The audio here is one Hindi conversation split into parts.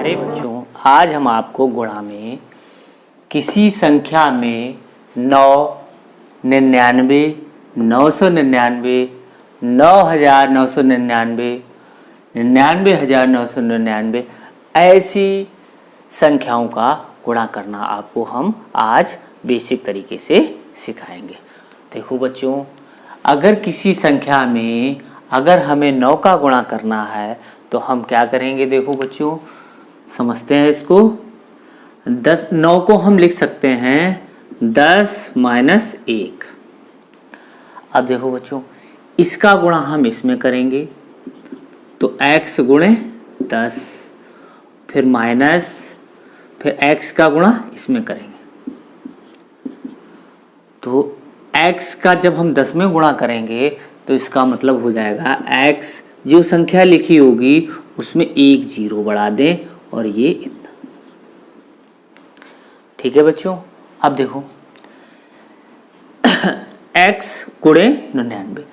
प्यारे बच्चों, आज हम आपको गुणा में किसी संख्या में 9, 99, 999, 9999, 99,999 ऐसी संख्याओं का गुणा करना आपको हम आज बेसिक तरीके से सिखाएंगे। देखो बच्चों, अगर किसी संख्या में अगर हमें 9 का गुणा करना है तो हम क्या करेंगे। देखो बच्चों, समझते हैं इसको। 9 को हम लिख सकते हैं 10 माइनस 1। अब देखो बच्चों, इसका गुणा हम इसमें करेंगे तो x गुणे 10, फिर माइनस, फिर x का गुणा इसमें करेंगे तो x का जब हम 10 में गुणा करेंगे तो इसका मतलब हो जाएगा x जो संख्या लिखी होगी उसमें एक 0 बढ़ा दें और ये इतना। ठीक है बच्चों, अब देखो x गुणे 99।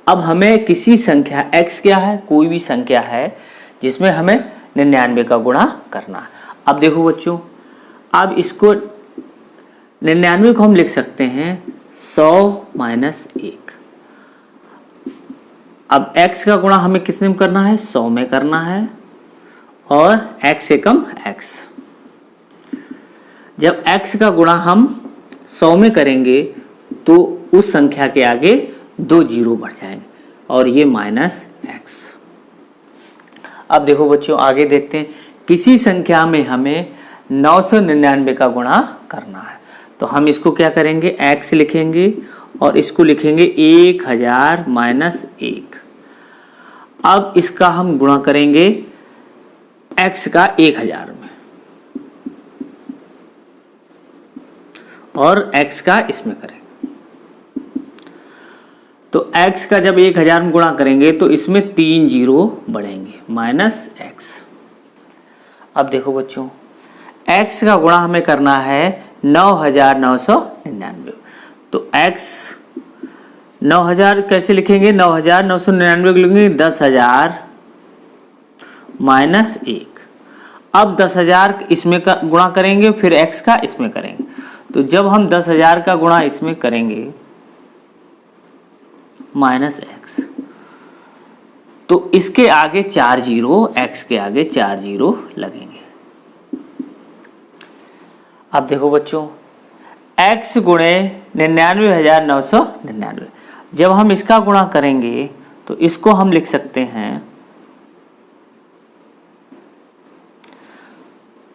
अब हमें किसी संख्या x क्या है, कोई भी संख्या है जिसमें हमें 99 का गुणा करना है। अब देखो बच्चों, अब इसको 99 को हम लिख सकते हैं 100 माइनस 1। अब x का गुणा हमें किसने में करना है, 100 में करना है और x से कम x। जब x का गुणा हम 100 में करेंगे तो उस संख्या के आगे 2 0 बढ़ जाएंगे और ये माइनस x। अब देखो बच्चों, आगे देखते हैं। किसी संख्या में हमें 999 का गुणा करना है तो हम इसको क्या करेंगे, x लिखेंगे और इसको लिखेंगे 1000 माइनस 1। अब इसका हम गुणा करेंगे x का 1000 में और x का इसमें करेंगे तो x का जब 1000 में गुणा करेंगे तो इसमें 3 0 बढ़ेंगे माइनस x। अब देखो बच्चों, x का गुणा हमें करना है 9999 तो x 9000 कैसे लिखेंगे, 9999 लिखेंगे 10,000 माइनस 1। अब 10,000 इसमें का गुणा करेंगे फिर x का इसमें करेंगे तो जब हम 10,000 का गुणा इसमें करेंगे माइनस x तो इसके आगे 4 0, x के आगे 4 0 लगेंगे। अब देखो बच्चों, x गुणे 99,999 जब हम इसका गुणा करेंगे तो इसको हम लिख सकते हैं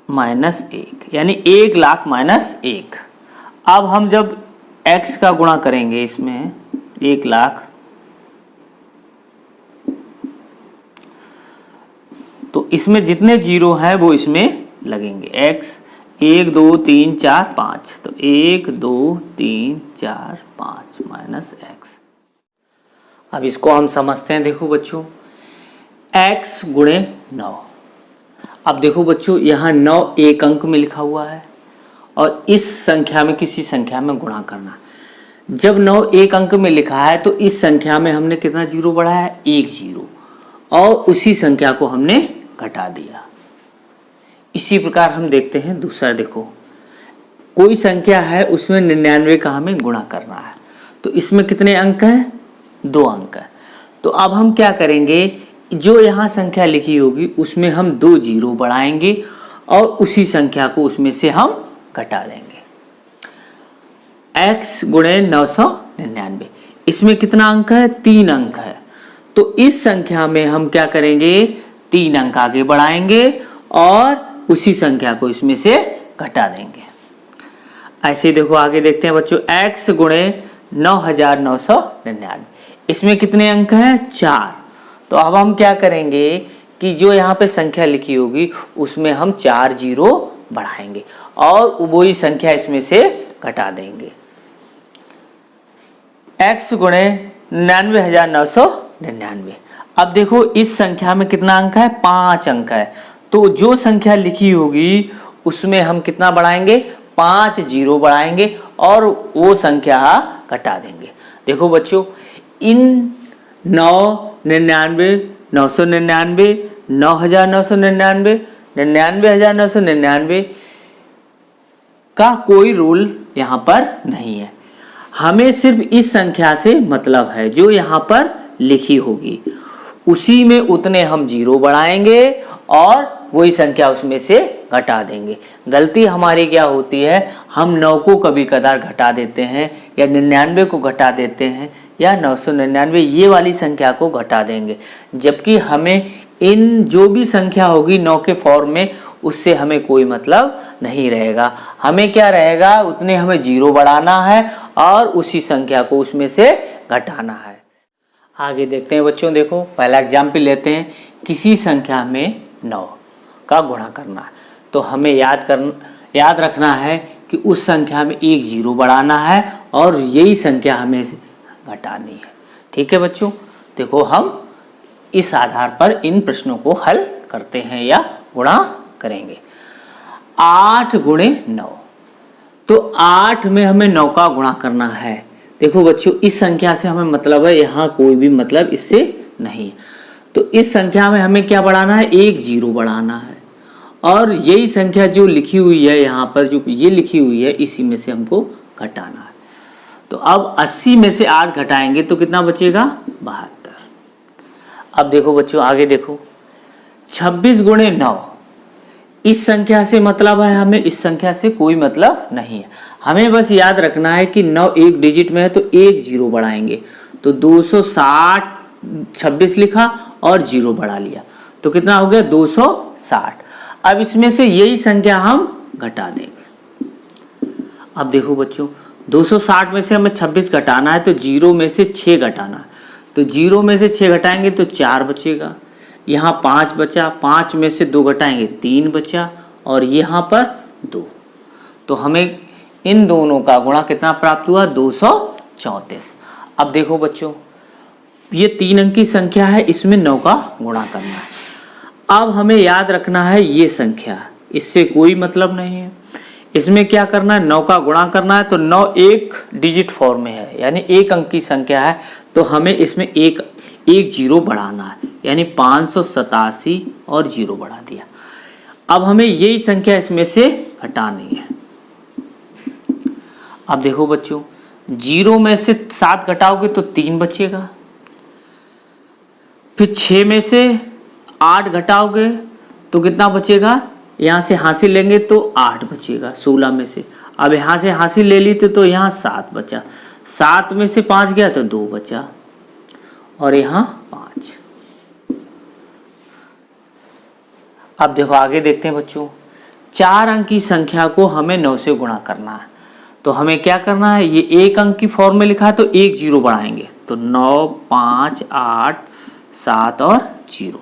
माइनस 1, यानी 1 लाख माइनस 1। अब हम जब x का गुणा करेंगे इसमें 1 लाख तो इसमें जितने 0 हैं वो इसमें लगेंगे। x 1 2 3 4 5 तो 1 2 3 4 5 माइनस x। अब इसको हम समझते हैं। देखो बच्चों, x गुणे 9। अब देखो बच्चों, यहाँ 9 एक अंक में लिखा हुआ है और इस संख्या में किसी संख्या में गुणा करना है। जब 9 एक अंक में लिखा है तो इस संख्या में हमने कितना 0 बढ़ाया है, 1 0 और उसी संख्या को हमने घटा दिया। इसी प्रकार हम देखते हैं दूसरा। देखो, कोई संख्या है उसमें 99 का हमें गुणा करना है तो इसमें कितने अंक हैं, 2 अंक है। तो अब हम क्या करेंगे, जो यहाँ संख्या लिखी होगी उसमें हम 2 0 बढ़ाएंगे और उसी संख्या को उसमें से हम घटा देंगे। x गुणे 999 इसमें कितना अंक है, 3 अंक है तो इस संख्या में हम क्या करेंगे, 3 अंक आगे बढ़ाएंगे और उसी संख्या को इसमें से घटा देंगे। ऐसे देखो आगे देखते हैं बच्चों, x गुणे 9999 इसमें कितने अंक हैं, 4। तो अब हम क्या करेंगे कि जो यहाँ पे संख्या लिखी होगी उसमें हम 4 0 बढ़ाएंगे और वही संख्या इसमें से घटा देंगे। x गुणे 99,999। अब देखो इस संख्या में कितना अंक है, 5 अंक है तो जो संख्या लिखी होगी उसमें हम कितना बढ़ाएंगे, 5 0 बढ़ाएंगे और वो संख्या घटा देंगे। देखो बच्चों, इन 999, 999, 9,999, 99,999 का कोई रूल यहाँ पर नहीं है। हमें सिर्फ इस संख्या से मतलब है जो यहाँ पर लिखी होगी, उसी में उतने हम जीरो बढ़ाएंगे और वही संख्या उसमें से घटा देंगे। गलती हमारी क्या होती है, हम 9 को कभी कदार घटा देते हैं या 99 को घटा देते हैं या 999 ये वाली संख्या को घटा देंगे, जबकि हमें इन जो भी संख्या होगी 9 के फॉर्म में उससे हमें कोई मतलब नहीं रहेगा। हमें क्या रहेगा, उतने हमें जीरो बढ़ाना है और उसी संख्या को उसमें से घटाना है। आगे देखते हैं बच्चों, देखो पहला एग्जाम्पल लेते हैं। किसी संख्या में 9 का गुणा करना है, तो हमें याद रखना है कि उस संख्या में एक जीरो बढ़ाना है और यही संख्या हमें घटानी है। ठीक है बच्चों, देखो हम इस आधार पर इन प्रश्नों को हल करते हैं या गुणा करेंगे। 8 गुणे 9, तो 8 में हमें 9 का गुणा करना है। देखो बच्चों, इस संख्या से हमें मतलब है, यहाँ कोई भी मतलब इससे नहीं। तो इस संख्या में हमें क्या बढ़ाना है, एक जीरो बढ़ाना है और यही संख्या जो लिखी हुई है यहाँ पर, जो ये लिखी हुई है, इसी में से हमको घटाना है। तो अब 80 में से 8 घटाएंगे तो कितना बचेगा, 72। अब देखो बच्चों आगे देखो, 26 गुणे 9, इस संख्या से मतलब है हमें, इस संख्या से कोई मतलब नहीं है। हमें बस याद रखना है कि 9 एक डिजिट में है तो एक जीरो बढ़ाएंगे, तो 260, 26 लिखा और जीरो बढ़ा लिया तो कितना हो गया, 260। अब इसमें से यही संख्या हम घटा देंगे। अब देखो बच्चों, 260 में से हमें 26 घटाना है तो जीरो में से 6 घटाना है, तो जीरो में से 6 घटाएंगे तो 4 बचेगा। यहाँ 5 बचा, 5 में से 2 घटाएंगे 3 बचा और यहाँ पर 2। तो हमें इन दोनों का गुणा कितना प्राप्त हुआ, 234। अब देखो बच्चों, ये 3 अंक की संख्या है, इसमें 9 का गुणा करना है। अब हमें याद रखना है ये संख्या, इससे कोई मतलब नहीं है। इसमें क्या करना है, 9 का गुणा करना है, तो 9 एक डिजिट फॉर्म में है, यानी एक अंक की संख्या है, तो हमें इसमें एक जीरो बढ़ाना है, यानी 587 और जीरो बढ़ा दिया। अब हमें यही संख्या इसमें से घटानी है। अब देखो बच्चों, जीरो में से 7 घटाओगे तो 3 बचेगा, फिर 6 में से 8 घटाओगे तो कितना बचेगा, यहाँ से हासिल लेंगे तो 8 बचेगा 16 में से। अब यहाँ से हासिल ले ली तो यहाँ 7 बचा, 7 में से 5 गया तो 2 बचा और यहाँ 5। अब देखो आगे देखते हैं बच्चों, 4 अंक की संख्या को हमें 9 से गुणा करना है, तो हमें क्या करना है, ये एक अंक की फॉर्म में लिखा है तो एक जीरो बढ़ाएंगे, तो 9, 5, 8, 7 और 0।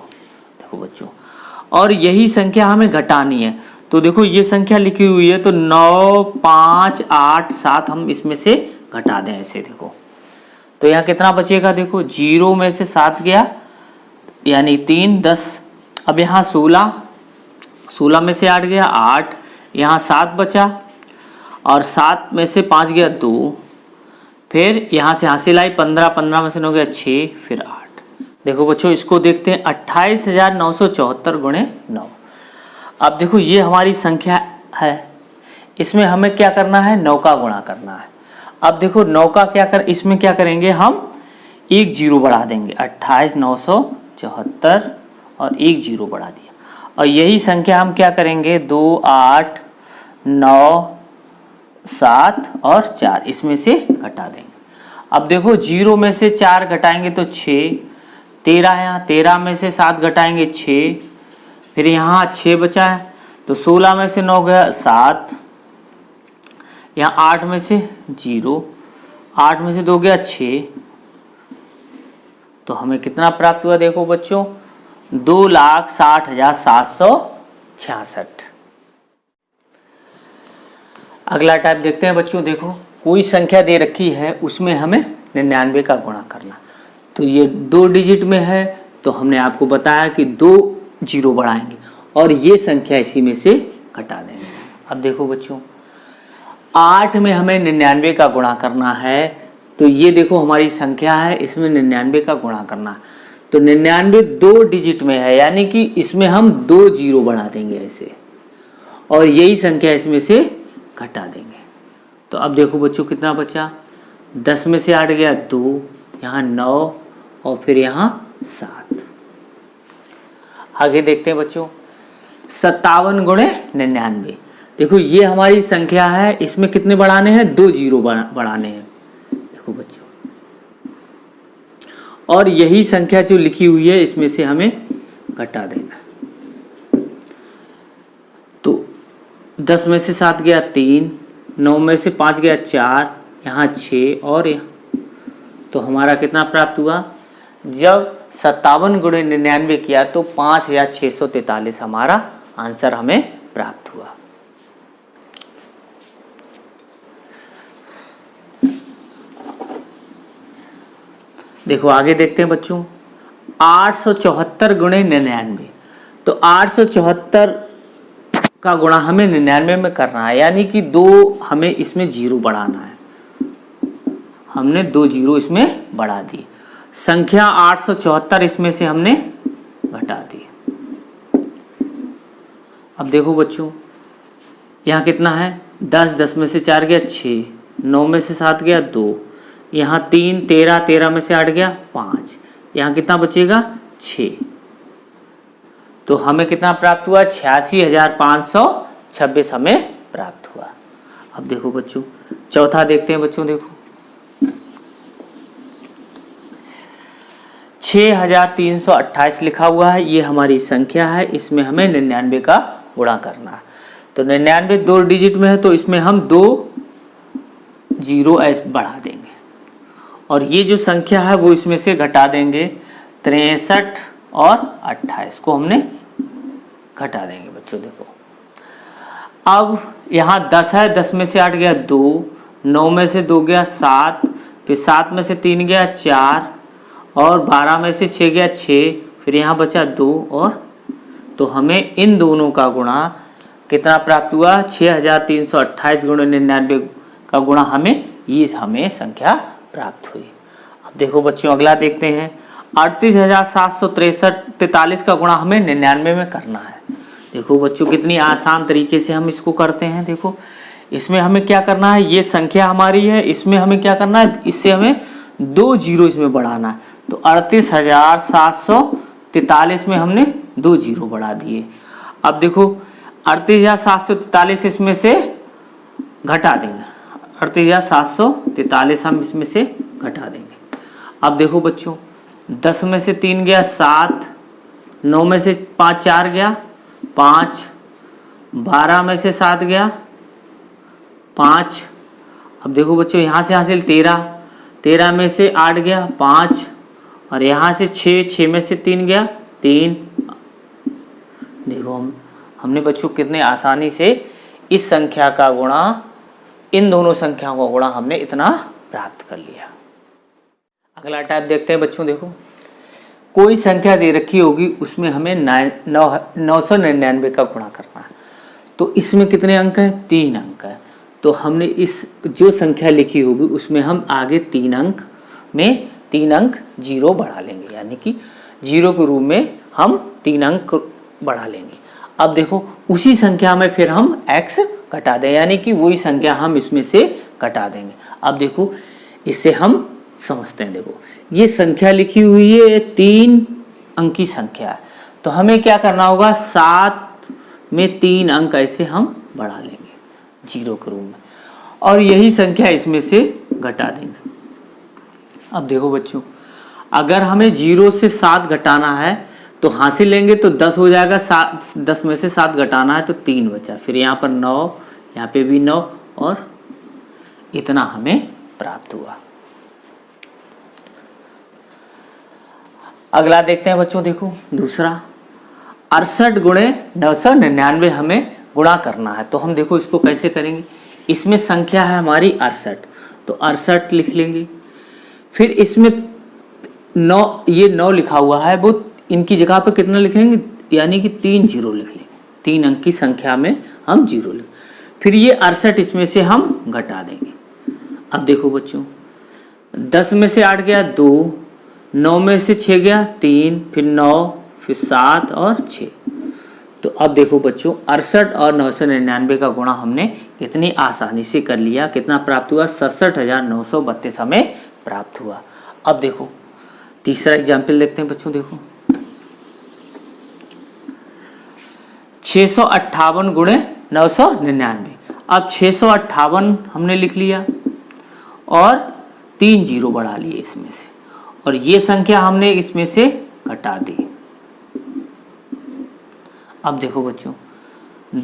देखो बच्चों, और यही संख्या हमें घटानी है, तो देखो ये संख्या लिखी हुई है तो 9, 5, 8, 7 हम इसमें से घटा दें ऐसे। देखो तो यहाँ कितना बचेगा, देखो 0 में से 7 गया यानी 3, 10। अब यहाँ 16 में से 8 गया 8, यहाँ 7 बचा और 7 में से 5 गया 2, फिर यहाँ से हासिल आई 15, 15 में से 9 गया 6, फिर 8। देखो बच्चों, इसको देखते हैं, 28,974 गुणे 9। अब देखो ये हमारी संख्या है, इसमें हमें क्या करना है, 9 का गुणा करना है। अब देखो 9 का इसमें क्या करेंगे, हम एक जीरो बढ़ा देंगे, 28,974 और एक जीरो बढ़ा दिया, और यही संख्या हम क्या करेंगे, 2, 8, 9, 7 और 4 इसमें से घटा देंगे। अब देखो 0 में से 4 घटाएंगे तो 6, 13 है, यहाँ 13 में से 7 घटाएंगे 6, फिर यहाँ 6 बचा है, तो 16 में से 9 गया 7, यहाँ 8 में से 0, 8 में से 2 गया 6, तो हमें कितना प्राप्त हुआ, देखो बच्चों 2,60,766। अगला टाइप देखते हैं बच्चों, देखो कोई संख्या दे रखी है, उसमें हमें 99 का गुणा करना, तो ये 2 डिजिट में है, तो हमने आपको बताया कि 2 जीरो बढ़ाएंगे और ये संख्या इसी में से घटा देंगे। अब देखो बच्चों, 8 में हमें 99 का गुणा करना है, तो ये देखो हमारी संख्या है, इसमें 99 का गुणा करना है, तो 99 2 डिजिट में है, यानी कि इसमें हम 2 जीरो बढ़ा देंगे ऐसे, और यही संख्या इसमें से घटा देंगे। तो अब देखो बच्चों कितना बचा, 10 में से 8 गया 2, यहाँ 9 और फिर यहाँ 7। आगे देखते हैं बच्चों, 57 गुणे 99। देखो ये हमारी संख्या है, इसमें कितने बढ़ाने हैं, 2 जीरो बढ़ाने हैं। देखो बच्चों, और यही संख्या जो लिखी हुई है इसमें से हमें घटा देना। तो 10 में से 7 गया 3, 9 में से 5 गया 4, यहाँ 6 और तो हमारा कितना प्राप्त हुआ, जब 57 गुणे 99 किया तो 5643 हमारा आंसर हमें प्राप्त हुआ। देखो आगे देखते हैं बच्चों, 874 गुणे 99। तो 874 का गुणा हमें 99 में करना है, यानी कि 2 हमें इसमें जीरो बढ़ाना है। हमने 2 जीरो इसमें बढ़ा दी, संख्या 874 इसमें से हमने घटा दी। अब देखो बच्चों, यहाँ कितना है, 10 में से 4 गया 6, 9 में से 7 गया 2, यहाँ 3, 13 में से 8 गया 5, यहाँ कितना बचेगा 6। तो हमें कितना प्राप्त हुआ, 86,526 हमें प्राप्त हुआ। अब देखो बच्चों, चौथा देखते हैं बच्चों। देखो 6328 लिखा हुआ है, ये हमारी संख्या है, इसमें हमें 99 का गुणा करना है। तो 99 2 डिजिट में है, तो इसमें हम 2 जीरो ऐसे बढ़ा देंगे, और ये जो संख्या है वो इसमें से घटा देंगे। 63 और 28 को हमने घटा देंगे बच्चों। देखो अब यहाँ 10 है, 10 में से 8 गया 2, 9 में से 2 गया 7, फिर 7 में से 3 गया 4, और 12 में से 6 गया 6, फिर यहाँ बचा 2, और तो हमें इन दोनों का गुणा कितना प्राप्त हुआ, 6328 गुणे 99 का गुणा हमें संख्या प्राप्त हुई। अब देखो बच्चों, अगला देखते हैं, 38,743 का गुणा हमें 99 में करना है। देखो बच्चों, कितनी आसान तरीके से हम इसको करते हैं। देखो इसमें हमें क्या करना है, ये संख्या हमारी है, इसमें हमें क्या करना है, इससे हमें 2 जीरो इसमें बढ़ाना है। तो 38,743 में हमने 2 जीरो बढ़ा दिए। अब देखो 38,743 इसमें से घटा देंगे, 38,743 हम इसमें से घटा देंगे। अब देखो बच्चों, 10 में से 3 गया 7, 9 में से 5 4 गया 5, 12 में से 7 गया 5। अब देखो बच्चों, यहाँ से हासिल 13 में से 8 गया 5, और यहाँ से 6 में से 3 गया 3। देखो हमने बच्चों कितने आसानी से इस संख्या का गुणा, इन दोनों संख्याओं का गुणा हमने इतना प्राप्त कर लिया। अगला टाइप देखते हैं बच्चों। देखो कोई संख्या दे रखी होगी, उसमें हमें 999 का गुणा करना है। तो इसमें कितने अंक हैं, 3 अंक है। तो हमने इस जो संख्या लिखी होगी उसमें हम आगे 3 अंक में 3 अंक जीरो बढ़ा लेंगे, यानी कि जीरो के रूप में हम 3 अंक बढ़ा लेंगे। अब देखो उसी संख्या में फिर हम x घटा दें, यानी कि वही संख्या हम इसमें से घटा देंगे। अब देखो इससे हम समझते हैं। देखो ये संख्या लिखी हुई है, 3 अंक की संख्या है, तो हमें क्या करना होगा, 7 में 3 अंक ऐसे हम बढ़ा लेंगे जीरो के रूप में, और यही संख्या इसमें से घटा देंगे। अब देखो बच्चों, अगर हमें 0 से 7 घटाना है तो हासिल लेंगे तो 10 हो जाएगा। 10 में से 7 घटाना है तो 3 बचा, फिर यहाँ पर 9, यहाँ पे भी 9, और इतना हमें प्राप्त हुआ। अगला देखते हैं बच्चों। देखो दूसरा, 68 गुणे 999 हमें गुणा करना है। तो हम देखो इसको कैसे करेंगे। इसमें संख्या है हमारी 68, तो 68 लिख लेंगे। फिर इसमें 9, ये 9 लिखा हुआ है, वो इनकी जगह पे कितना लिख लेंगे, यानी कि 3 जीरो लिख लेंगे। 3 अंक की संख्या में हम जीरो लिख, फिर ये 68 इसमें से हम घटा देंगे। अब देखो बच्चों, 10 में से 8 गया 2, 9 में से 6 गया 3, फिर 9, फिर 7 और 6। तो अब देखो बच्चों 68 और 999 का गुणा हमने इतनी आसानी से कर लिया। कितना प्राप्त हुआ? 67,932 हमें प्राप्त हुआ। अब देखो तीसरा एग्जाम्पल देखते हैं बच्चों। देखो 658 गुणे 999। अब 658 हमने लिख लिया और 3 जीरो बढ़ा लिए इसमें से, और ये संख्या हमने इसमें से घटा दी। अब देखो बच्चों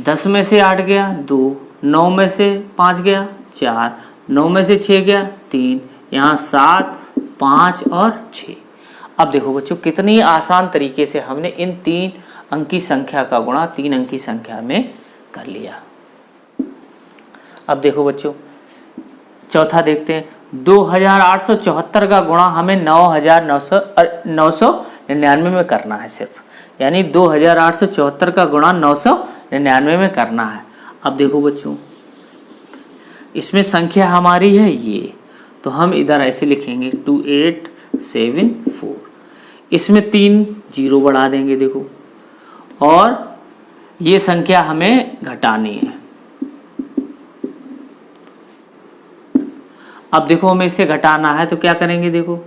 10 में से 8 गया 2, 9 में से 5 गया 4, 9 में से 6 गया 3, यहाँ 7, 5 और 6। अब देखो बच्चों कितनी आसान तरीके से हमने इन 3 अंकी संख्या का गुणा 3 अंकी संख्या में कर लिया। अब देखो बच्चों चौथा देखते हैं। 2874 का गुणा हमें 999 में करना है सिर्फ, यानी 2874 का गुणा 999 में करना है। अब देखो बच्चों इसमें संख्या हमारी है ये, तो हम इधर ऐसे लिखेंगे 2874। इसमें 3 जीरो बढ़ा देंगे देखो, और ये संख्या हमें घटानी है। अब देखो हमें इसे घटाना है तो क्या करेंगे? देखो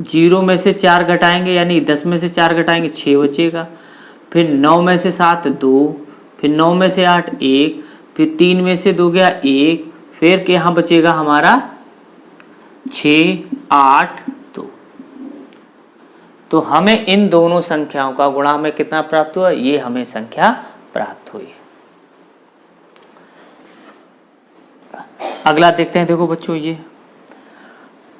0 में से 4 घटाएंगे, यानी 10 में से 4 घटाएंगे 6 बचेगा, फिर 9 में से 7 2, फिर 9 में से 8 1, फिर 3 में से 2 गया 1, फिर यहाँ बचेगा हमारा 6 8 2। तो हमें इन दोनों संख्याओं का गुणा हमें कितना प्राप्त हुआ? ये हमें संख्या प्राप्त हुई। अगला देखते हैं। देखो बच्चों ये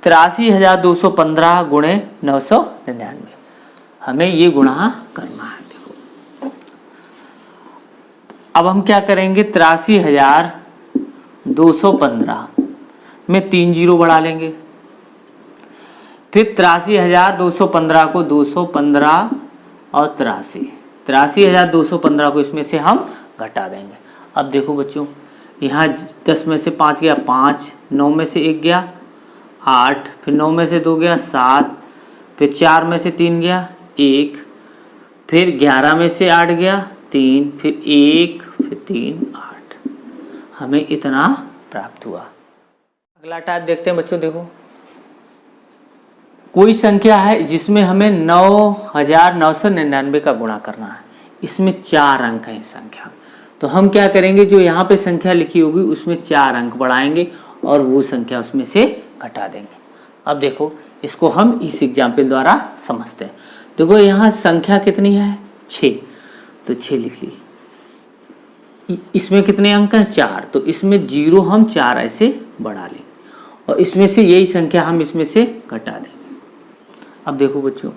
83,215 गुणे 999 हमें ये गुणा करना है। देखो अब हम क्या करेंगे? 83,215 में 3 जीरो बढ़ा लेंगे, फिर 83,215 को 215 और 83,215 को इसमें से हम घटा देंगे। अब देखो बच्चों यहाँ 10 में से 5 गया 5, 9 में से 1 गया 8, फिर 9 में से 2 गया 7, फिर 4 में से 3 गया 1, फिर 11 में से 8 गया 3, फिर 1, फिर 3 8। हमें इतना प्राप्त हुआ। अगला टाइप देखते हैं बच्चों। देखो कोई संख्या है जिसमें हमें 9,999 का गुणा करना है। इसमें 4 अंक है इस संख्या में, तो हम क्या करेंगे? जो यहाँ पे संख्या लिखी होगी उसमें 4 अंक बढ़ाएंगे और वो संख्या उसमें से घटा देंगे। अब देखो इसको हम इस एग्जाम्पल द्वारा समझते हैं। देखो यहाँ संख्या कितनी है? 6, तो 6 लिख ली। इसमें कितने अंक हैं? 4, तो इसमें 0 हम 4 ऐसे बढ़ा लेंगे, और इसमें से यही संख्या हम इसमें से घटा देंगे। अब देखो बच्चों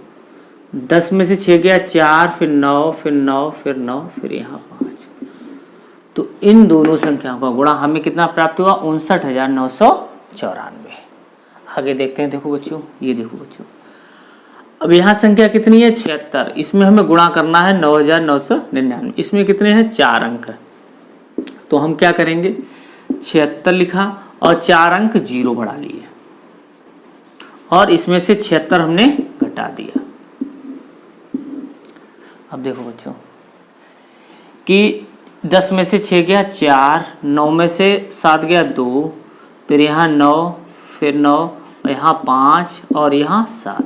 10 में से 6 गया 4, फिर 9, फिर 9, फिर 9, फिर यहाँ 5। तो इन दोनों संख्याओं का गुणा हमें कितना प्राप्त हुआ? 59,994। आगे देखते हैं। देखो बच्चों ये देखो बच्चों अब यहाँ संख्या कितनी है? 76। इसमें हमें गुणा करना है 9,999। इसमें कितने हैं? 4 अंक है, तो हम क्या करेंगे? 76 लिखा और 4 अंक 0 बढ़ा लिए, और इसमें से 76 हमने घटा दिया। अब देखो बच्चों कि 10 में से 6 गया 4, 9 में से 7 गया 2, फिर यहाँ 9, फिर 9, यहाँ 5 और यहाँ 7।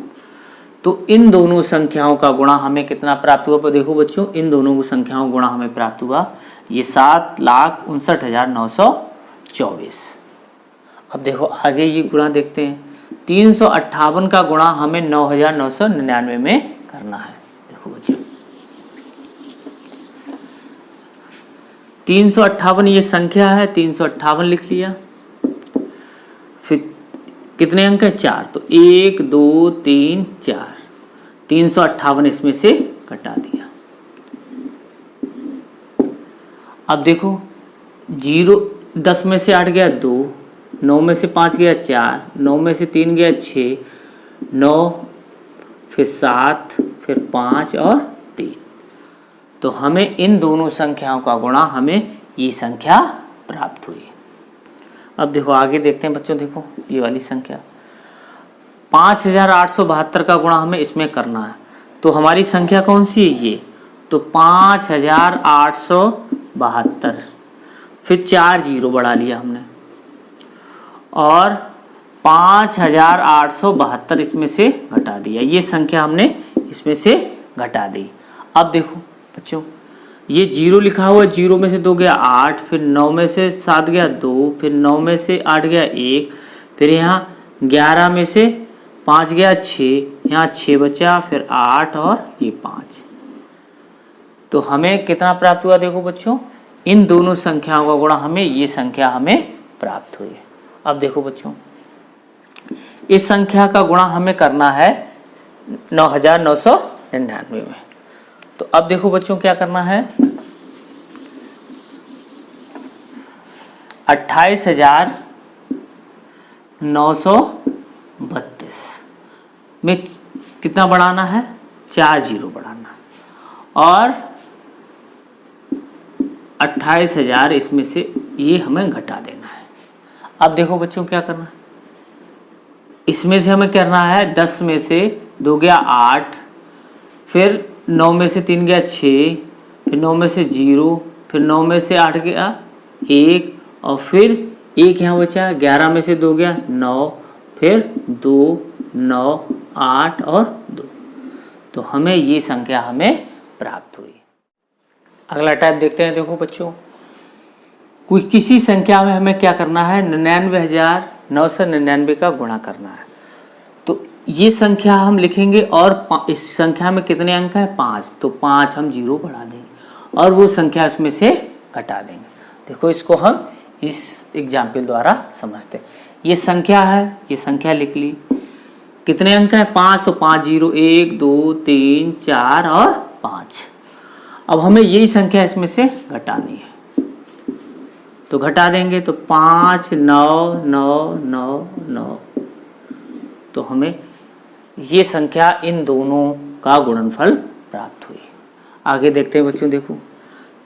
तो इन दोनों संख्याओं का गुणा हमें कितना प्राप्त हुआ? देखो बच्चों इन दोनों संख्याओं का गुणा हमें प्राप्त हुआ ये 7,59,924। अब देखो आगे ये गुणा देखते हैं। 358 का गुणा हमें 9,999 में करना है। देखो बच्चों 358 ये संख्या है, 358 लिख लिया। फिर कितने अंक है? 4, तो 1 2 3 4, 358 इसमें से घटा दिया। अब देखो 10 में से 8 गया 2, 9 में से 5 गया 4, 9 में से 3 गया 6, 9, फिर 7, फिर 5 और 3। तो हमें इन दोनों संख्याओं का गुणा हमें ये संख्या प्राप्त हुई। अब देखो आगे देखते हैं बच्चों। देखो ये वाली संख्या 5872 का गुणा हमें इसमें करना है। तो हमारी संख्या कौन सी है ये, तो 5872, फिर 4 जीरो बढ़ा लिया हमने और 5872 इसमें से घटा दिया। ये संख्या हमने इसमें से घटा दी। अब देखो बच्चों, ये जीरो लिखा हुआ, जीरो में से 2 गया 8, फिर 9 में से 7 गया 2, फिर 9 में से 8 गया 1, फिर यहाँ 11 में से 5 गया 6, यहाँ 6 बचा, फिर 8 और ये 5। तो हमें कितना प्राप्त हुआ, देखो बच्चों, इन दोनों संख्याओं का गुणा हमें ये संख्या हमें प्राप्त हुई। अब देखो बच्चों, इस संख्या का गुणा हमें करना है 9999 में। तो अब देखो बच्चों क्या करना है, 28,932 में कितना बढ़ाना है, 4 जीरो बढ़ाना, और 28,000 इसमें से ये हमें घटा देना है। अब देखो बच्चों क्या करना है, इसमें से हमें करना है 10 में से 2 गया 8, फिर 9 में से 3 गया 6, फिर 9 में से 0, फिर 9 में से 8 गया 1, और फिर 1 यहाँ बचा, 11 में से 2 गया 9, फिर 2 9 8 और 2। तो हमें ये संख्या हमें प्राप्त हुई। अगला टाइप देखते हैं। देखो बच्चों, कोई किसी संख्या में हमें क्या करना है, 99,999 का गुणा करना है। तो ये संख्या हम लिखेंगे और इस संख्या में कितने अंक हैं, 5, तो 5 हम जीरो बढ़ा देंगे और वो संख्या इसमें से घटा देंगे। देखो इसको हम इस एग्जाम्पल द्वारा समझते हैं। ये संख्या है, ये संख्या लिख ली, कितने अंक हैं, 5, तो 5 जीरो, 1 2 3 4 और 5। अब हमें यही संख्या इसमें से घटानी है, तो घटा देंगे, तो 5 9 9 9 9। तो हमें ये संख्या इन दोनों का गुणनफल प्राप्त हुई। आगे देखते हैं बच्चों। देखो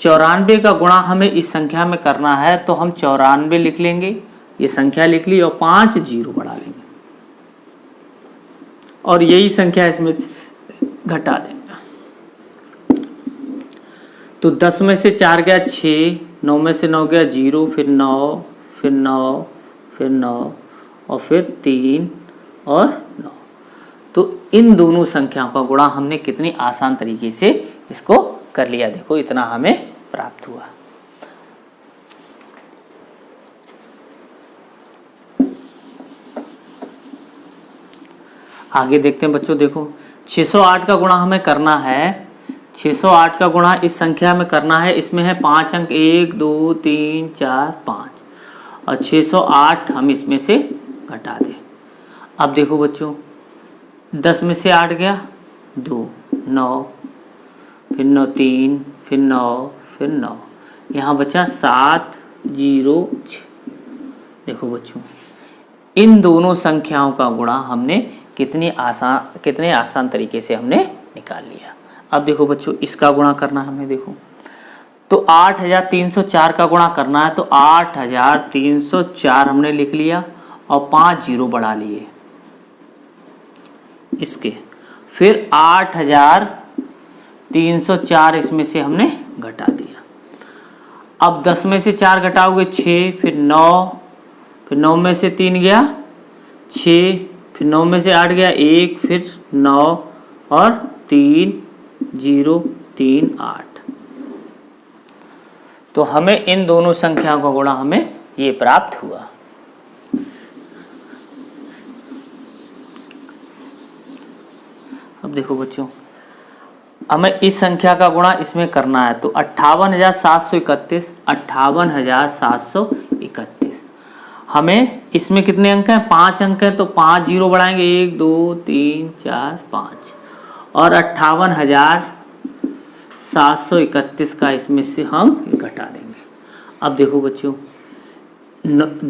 94 का गुणा हमें इस संख्या में करना है, तो हम 94 लिख लेंगे, ये संख्या लिख ली और 5 जीरो बढ़ा लेंगे और यही संख्या इसमें से घटा देंगे। तो 10 में से 4 गया 6, 9 में से 9 गया 0, फिर 9, फिर 9, फिर 9 और फिर 3 और 9। तो इन दोनों संख्याओं का गुणा हमने कितनी आसान तरीके से इसको कर लिया। देखो इतना हमें प्राप्त हुआ। आगे देखते हैं बच्चों। देखो 608 का गुणा हमें करना है, 608 का गुणा इस संख्या में करना है। इसमें है 5 अंक, 1 2 3 4 5 और 608 हम इसमें से घटा दें। अब देखो बच्चों, 10 में से 8 गया 2, 9, फिर 9 3, फिर 9, फिर 9, यहाँ बचा 7 0 6। देखो बच्चों, इन दोनों संख्याओं का गुणा हमने कितने आसान तरीके से हमने निकाल लिया। अब देखो बच्चों, इसका गुणा करना हमें। देखो तो 8304 का गुणा करना है, तो 8304 हमने लिख लिया और 5 जीरो बढ़ा लिए इसके, फिर 8304 इसमें से हमने घटा दिया। अब 10 में से 4 घटाओगे 6, फिर 9, फिर 9 में से 3 गया 6, फिर 9 में से 8 गया 1, फिर 9 और 3 0 3 8। तो हमें इन दोनों संख्याओं का गुणा हमें ये प्राप्त हुआ। अब देखो बच्चों, हमें इस संख्या का गुणा इसमें करना है, तो 58,731 58,731। हमें इसमें कितने अंक हैं, 5 अंक हैं, तो 5 जीरो बढ़ाएंगे, 1 2 3 4 5 और 58,731 का इसमें से हम घटा देंगे। अब देखो बच्चों,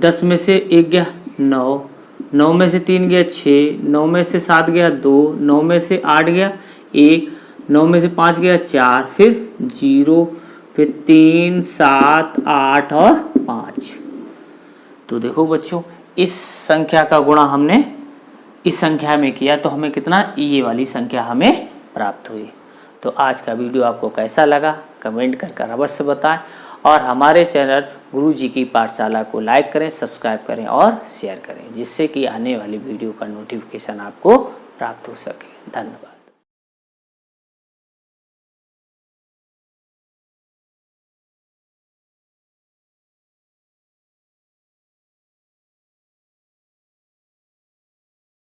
10 में से 1 गया 9, 9 में से 3 गया 6, 9 में से 7 गया 2, 9 में से 8 गया 1, 9 में से 5 गया 4, फिर 0, फिर 3 7 8 और 5। तो देखो बच्चों, इस संख्या का गुणा हमने इस संख्या में किया तो हमें कितना, ये वाली संख्या हमें प्राप्त हुई। तो आज का वीडियो आपको कैसा लगा कमेंट कर अवश्य बताएं और हमारे चैनल गुरुजी की पाठशाला को लाइक करें, सब्सक्राइब करें और शेयर करें, जिससे कि आने वाली वीडियो का नोटिफिकेशन आपको प्राप्त हो सके। धन्यवाद।